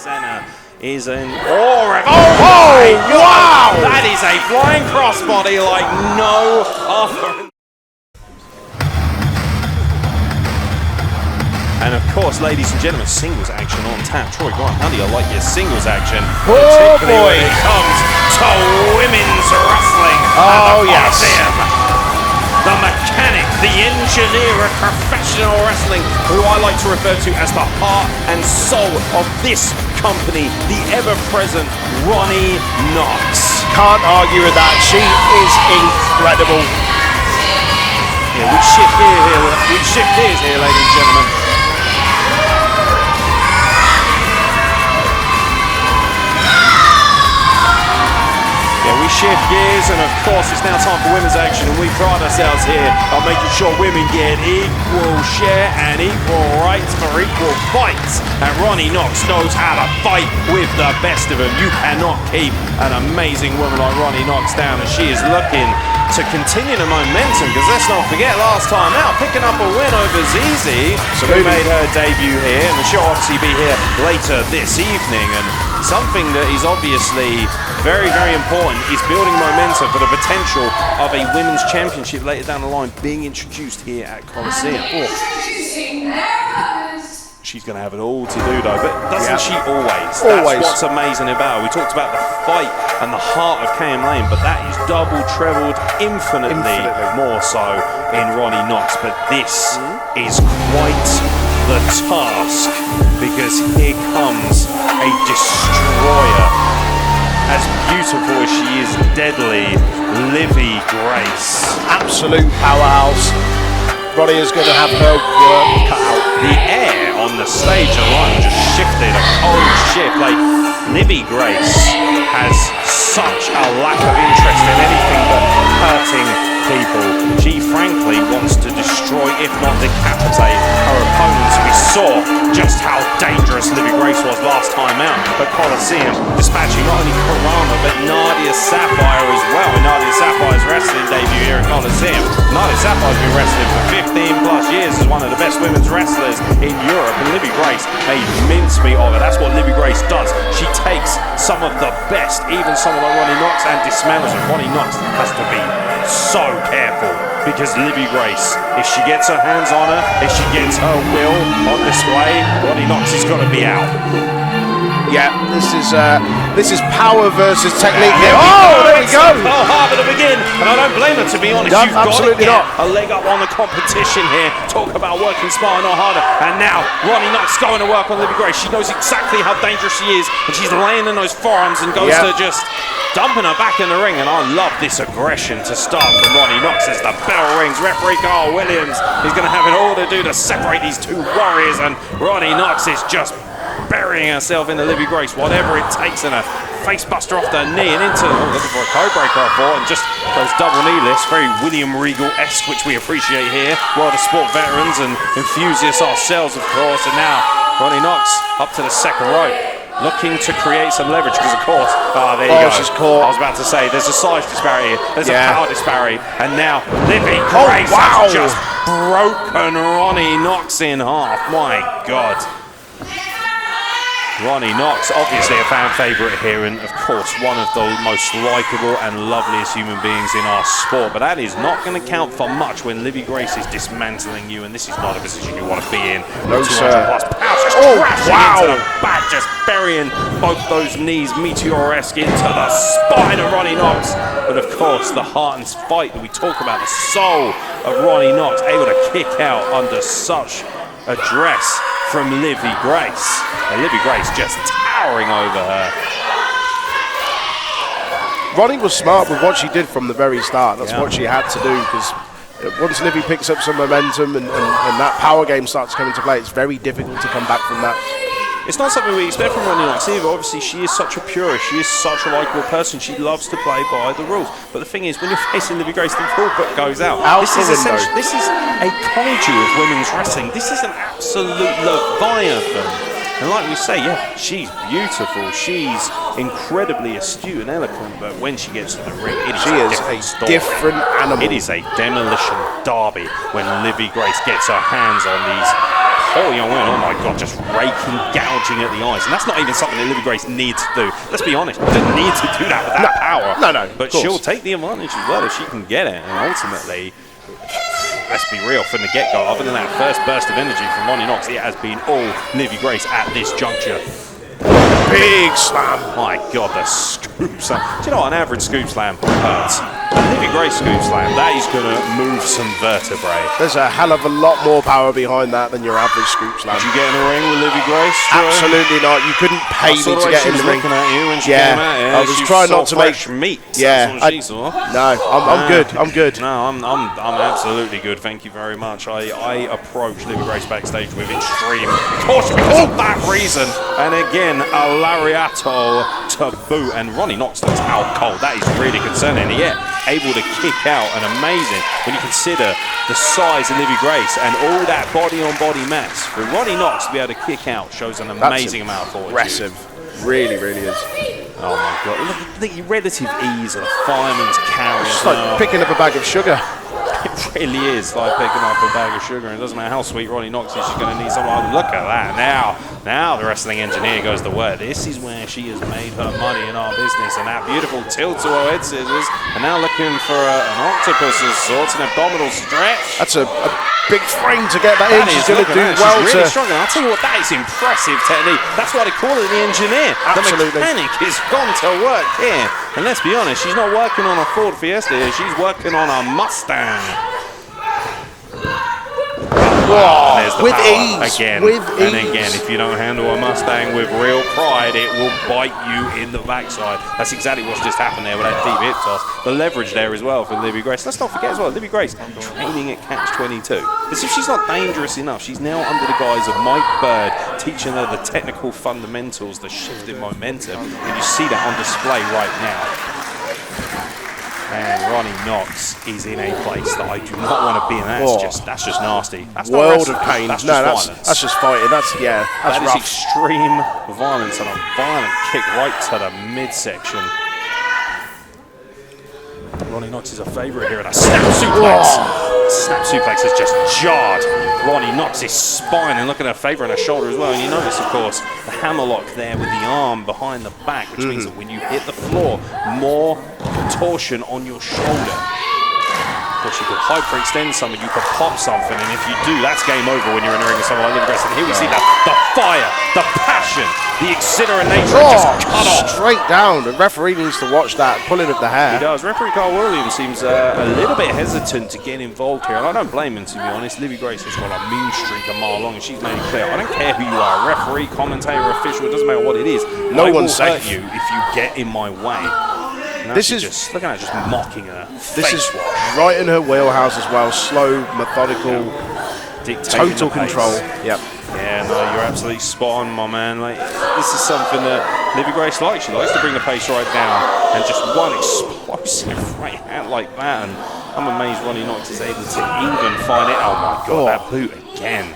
center is an... Oh, wow! That is a flying crossbody like no other. And of course, ladies and gentlemen, singles action on tap. Troy Grant, how do you like your singles action? Oh When boy! it comes to women's wrestling. Oh yes! The mechanic, the engineer of professional wrestling, who I like to refer to as the heart and soul of this company, the ever-present Ronnie Knox. Can't argue with that. She is incredible. Yeah, we shift gears here, ladies and gentlemen. We shift gears, and of course it's now time for women's action, and we pride ourselves here on making sure women get equal share and equal rights for equal fights. And Ronnie Knox knows how to fight with the best of them. You cannot keep an amazing woman like Ronnie Knox down, and she is looking to continue the momentum, because let's not forget, last time out, picking up a win over Zizi, who made her debut here, and she'll obviously be here later this evening. And something that is obviously very, very important is building momentum for the potential of a women's championship later down the line being introduced here at Coliseum. She's going to have it all to do though, but doesn't she always? That's what's amazing about her. We talked about the fight and the heart of KM Lane, but that is double, trebled, infinitely more so in Ronnie Knox. But this is quite the task, because here comes a destroyer. As beautiful as she is, deadly, Livy Grace. Absolute powerhouse. Ronnie is going to have her work cut out. The air on the stage alone just shifted, a cold shift. Like, Livy Grace has such a lack of interest in anything but hurting people. She frankly wants to destroy, if not decapitate, her opponents. We saw just how dangerous Livy Grace was last time out at Coliseum, dispatching not only Karama but Nadia Sapphire as well. And Nadia Sapphire's wrestling debut here at Coliseum. Nadia Sapphire's been wrestling for 15 plus years as one of the best women's wrestlers in Europe, and Livy Grace made mincemeat of it. That's what Livy Grace does. She takes some of the best, even someone like Ronnie Knox, and dismantles it. Ronnie Knox has to be so careful, because Livy Grace, if she gets her hands on her, if she gets her will on display, Ronnie Knox has got to be out. Yeah, this is power versus technique here. Oh, there we go! Pearl Harbor to begin, and I don't blame her, to be honest. No, You've got to get not. a leg up on the competition here. Talk about working smarter, not harder. And now Ronnie Knox going to work on Livy Grace. She knows exactly how dangerous she is, and she's laying in those forearms and goes to just dumping her back in the ring. And I love this aggression to start from Ronnie Knox as the bell rings. Referee Carl Williams is going to have it all to do to separate these two warriors, and Ronnie Knox is just burying herself into Livy Grace, whatever it takes, and a face buster off the knee and into, looking for a code breaker, I thought, and just those double knee lifts, very William Regal-esque, which we appreciate here. World of Sport veterans and enthusiasts ourselves, of course. And now Ronnie Knox up to the second rope, looking to create some leverage, because of course, there you go. She's caught. I was about to say, there's a size disparity here, there's a power disparity, and now Livy Grace has just broken Ronnie Knox in half. My God. Ronnie Knox, obviously a fan favourite here, and of course one of the most likeable and loveliest human beings in our sport. But that is not going to count for much when Livy Grace is dismantling you, and this is not a position you want to be in. No, 200 sir. plus pounds, just crashing into the back, just burying both those knees meteor-esque into the spine of Ronnie Knox. But of course, the heart and fight that we talk about, the soul of Ronnie Knox, able to kick out under such address from Livy Grace. And Livy Grace just towering over her. Ronnie was smart with what she did from the very start. That's what she had to do, because once Livy picks up some momentum and that power game starts coming to play, it's very difficult to come back from that. It's not something we expect from Ronnie Knox either. Obviously, she is such a purist. She is such a likeable person. She loves to play by the rules. But the thing is, when you're facing Livy Grace, the rule book goes out. This is a kaiju of women's wrestling. This is an absolute leviathan. And like we say, she's beautiful. She's incredibly astute and eloquent. But when she gets to the ring, she is a different animal. It is a demolition derby when Livy Grace gets her hands on these tall young woman, oh my God, just raking, gouging at the eyes. And that's not even something that Livy Grace needs to do. Let's be honest, she doesn't need to do that with that power. No, but she'll take the advantage as well if she can get it. And ultimately, let's be real, from the get-go, other than that first burst of energy from Ronnie Knox, it has been all Livy Grace at this juncture. Big slam. My God, the scoop slam. Do you know what, an average scoop slam hurts? A Livy Grace scoop slam, that is going to move some vertebrae. There's a hell of a lot more power behind that than your average scoop slam. Did you get in the ring with Livy Grace? Absolutely not. You couldn't pay me to get in the ring. Looking at you when she came out. I was trying not to make meat. Yeah, that's what she saw. No, I'm good. I'm good. No, I'm absolutely good. Thank you very much. I approached Livy Grace backstage with extreme caution because of that reason. And again, a lariato to boot, and Ronnie Knox looks out cold. That is really concerning. And yet, able to kick out, and amazing when you consider the size of Livy Grace and all that body-on-body mass. For Ronnie Knox to be able to kick out shows an amazing amount of forward. Aggressive, really is. Oh my God! Look at the relative ease of the fireman's carry. It's like picking up a bag of sugar. It really is like picking up a bag of sugar, and it doesn't matter how sweet Ronnie Knox is, she's going to need someone. Look at that. Now the wrestling engineer goes to work. This is where she has made her money in our business, and that beautiful tilt to her head scissors, and now looking for an octopus of sorts, an abdominal stretch. That's a big frame to get that in. She's going to do well. She's really struggling. I'll tell you what, that is impressive technique. That's why they call it the engineer. Absolutely. The mechanic is gone to work here. And let's be honest, she's not working on a Ford Fiesta here, she's working on a Mustang. Whoa, with power. ease. Again, with and ease. again, if you don't handle a Mustang with real pride, it will bite you in the backside. That's exactly what's just happened there with that deep hip toss. The leverage there as well for Livy Grace. Let's not forget as well, Livy Grace training at Catch 22. As if she's not dangerous enough, she's now under the guise of Mike Bird, teaching her the technical fundamentals, the shift in momentum, and you see that on display right now. And Ronnie Knox is in a place that I do not want to be in. That's just nasty. That's world of pain. That's that's just fighting. That's that rough. is extreme violence, and a violent kick right to the midsection. Ronnie Knox is a favourite here, and a snap suplex. Snap suplex has just jarred Ronnie Knox's spine, and look at her favour and her shoulder as well. And you notice, of course, the hammerlock there with the arm behind the back, which means that when you hit the floor, more torsion on your shoulder. Of course, you could hyperextend something, you could pop something, and if you do, that's game over when you're in a ring with someone like Livy Grace. And here we see the fire, the passion, the exhilarate nature just cut off. Straight down. The referee needs to watch that, pulling of the hair. He does. Referee Carl Williams seems a little bit hesitant to get involved here, and I don't blame him, to be honest. Livy Grace has got a mean streak a mile long, and she's made it clear. I don't care who you are, referee, commentator, official, it doesn't matter what it is. No one's hurt safe. you if you get in my way. This is just look at her just mocking her. This is right in her wheelhouse as well. Slow, methodical, total control. Yep. Yeah, no, you're absolutely spot on, my man. Like, this is something that Livy Grace likes. She likes to bring the pace right down, and just one explosive right hand like that. And I'm amazed Ronnie Knox is able to even find it. Oh my God, that boot again.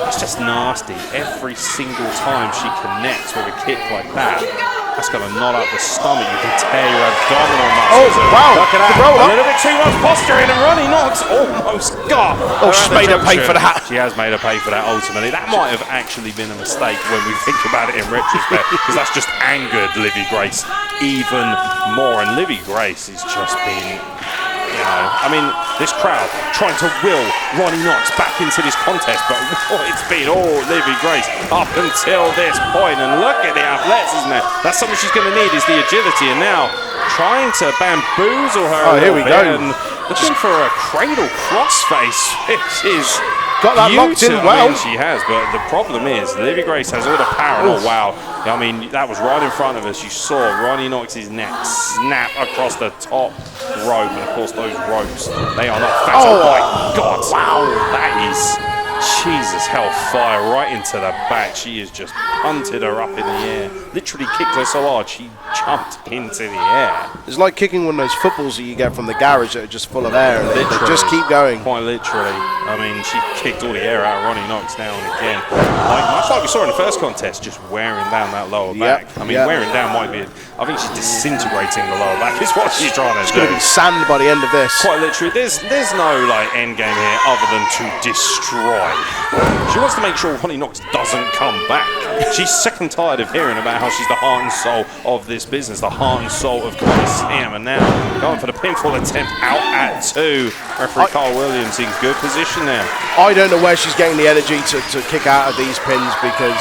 It's just nasty. Every single time she connects with a kick like that, that's going to knot up the stomach. You can tear your abdominal muscles. Oh, wow. Look at that. A little bit too much posturing, and Ronnie Knox almost got. Oh, she's made her pay for that. She has made her pay for that ultimately. That might have actually been a mistake when we think about it in retrospect, because that's just angered Livy Grace even more. And Livy Grace has just been, you know, I mean, this crowd trying to will Ronnie Knox back into this contest, but it's been all Livy Grace up until this point. And look at the athleticism there. That's something she's going to need, is the agility. And now trying to bamboozle her. Oh, here we go. And looking for a cradle crossface, which is got that locked in well. I mean, she has, but the problem is Livy Grace has all the power. Oh wow! I mean, that was right in front of us. You saw Ronnie Knox's neck snap across the top rope, and of course those ropes, they are not fast. Oh my God! Wow, that is Jesus hellfire right into the back. She has just punted her up in the air. Literally kicked her so hard she jumped into the air. It's like kicking one of those footballs that you get from the garage that are just full of air, and they just keep going. Quite literally. I mean, she kicked all the air out of Ronnie Knox now and again. Much like we saw in the first contest, just wearing down that lower back. I mean, wearing down might be, I think she's disintegrating the lower back is what she's trying to do. It's going to be sand by the end of this. Quite literally, there's no like end game here other than to destroy. She wants to make sure Ronnie Knox doesn't come back. She's sick and tired of hearing about how she's the heart and soul of this business, the heart and soul of Coliseum, and now going for the pinfall attempt out at 2. Referee Carl Williams in good position there. I don't know where she's getting the energy to kick out of these pins, because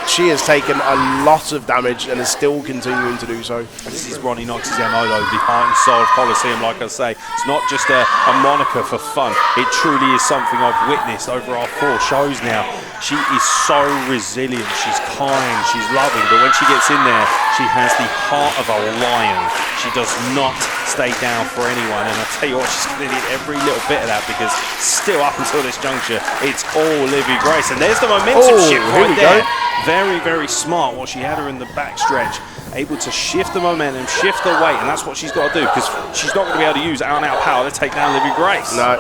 she has taken a lot of damage and is still continuing to do so. This is Ronnie Knox's MO though, the heart and soul of Coliseum, like I say. It's not just a moniker for fun. It truly is something I've witnessed over our 4 shows now. She is so resilient, she's kind, she's loving, but when she gets in there, she has the heart of a lion. She does not stay down for anyone, and I tell you what, she's going to need every little bit of that, because still up until this juncture, it's all Livy Grace, and there's the momentum shift right there. Very, very smart what she had her in the backstretch, able to shift the momentum, shift the weight, and that's what she's got to do, because she's not going to be able to use out-and-out power to take down Livy Grace. No.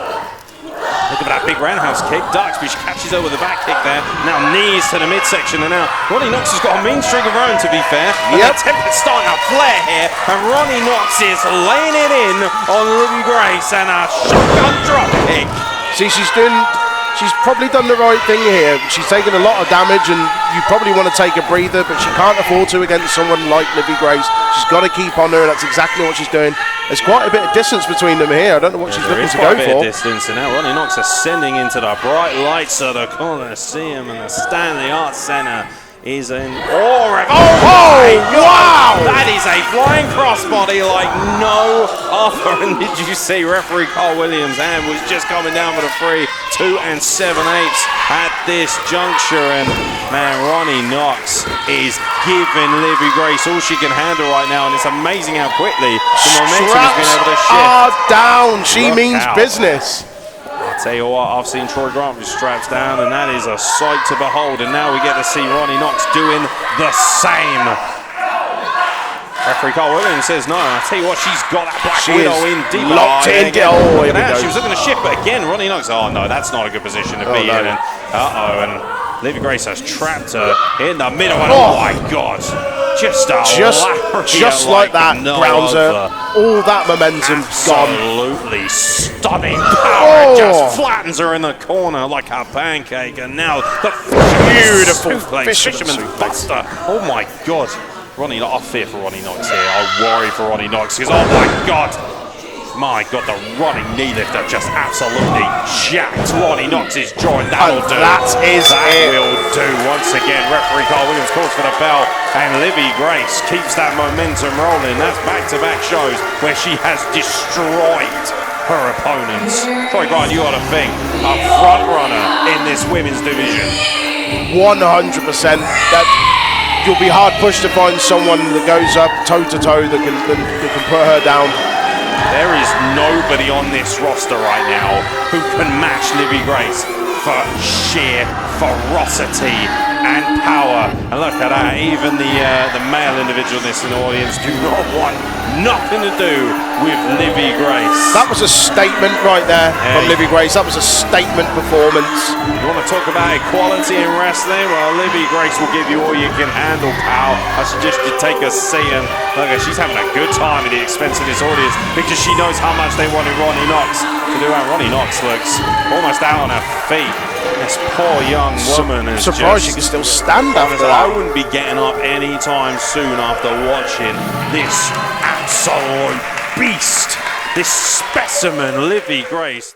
Look at that big roundhouse kick. Ducks, but she catches her with a back kick there. Now knees to the midsection, and now Ronnie Knox has got a mean streak of her own, to be fair. And the temple's starting to flare here, and Ronnie Knox is laying it in on Livy Grace, and a shotgun drop kick. See, she's probably done the right thing here. She's taken a lot of damage, and you probably want to take a breather, but she can't afford to against someone like Livy Grace. She's got to keep on her, and that's exactly what she's doing. There's quite a bit of distance between them here. I don't know what she's looking to go for. There is quite a bit of distance, and now Ronnie Knox ascending into the bright lights of the Coliseum, and the Stanley Arts Centre is in awe. Wow! That is a flying crossbody like no other. And did you see referee Carl Williams' hand was just coming down for the 3, 2 7/8 at this juncture, and man, Ronnie Knox is giving Livy Grace all she can handle right now, and it's amazing how quickly the momentum has been able to shift. Are down. She means business. I'll tell you what, I've seen Troy Grant with straps down, and that is a sight to behold, and now we get to see Ronnie Knox doing the same. Referee Carl Williams says no. I tell you what, she's got that Black Widow in deep. Locked in. Look at that. She was looking to shift, but again, Ronnie Knox. Oh no, that's not a good position to be in. And and Livy Grace has trapped her in the middle. And oh my God, just like that, grounds her. All that momentum gone. Absolutely stunning power. Just flattens her in the corner like a pancake, and now the beautiful fisherman's buster. Oh my God. Ronnie, I fear for Ronnie Knox here. I worry for Ronnie Knox because, oh my God, the running knee lifter just absolutely jacked Ronnie Knox's jaw, and that'll do. That will do. Once again, referee Carl Williams calls for the bell, and Livy Grace keeps that momentum rolling. That's back-to-back shows where she has destroyed her opponents. Troy Grant, you got to think, a front runner in this women's division. 100%. You'll be hard pushed to find someone that goes up toe-to-toe that can put her down. There is nobody on this roster right now who can match Livy Grace for sheer ferocity and power. And look at that, even the male individualness in the audience do not want nothing to do with Livy Grace. That was a statement right there from Livy Grace. That was a statement performance. You want to talk about equality in wrestling? Well, Livy Grace will give you all you can handle, pal. I suggest you take a seat, and look, she's having a good time at the expense of this audience because she knows how much they wanted Ronnie Knox to do. And Ronnie Knox looks almost out on her feet. This poor young woman is surprised she can still stand after that. I wouldn't be getting up anytime soon after watching this absolute beast, this specimen, Livy Grace.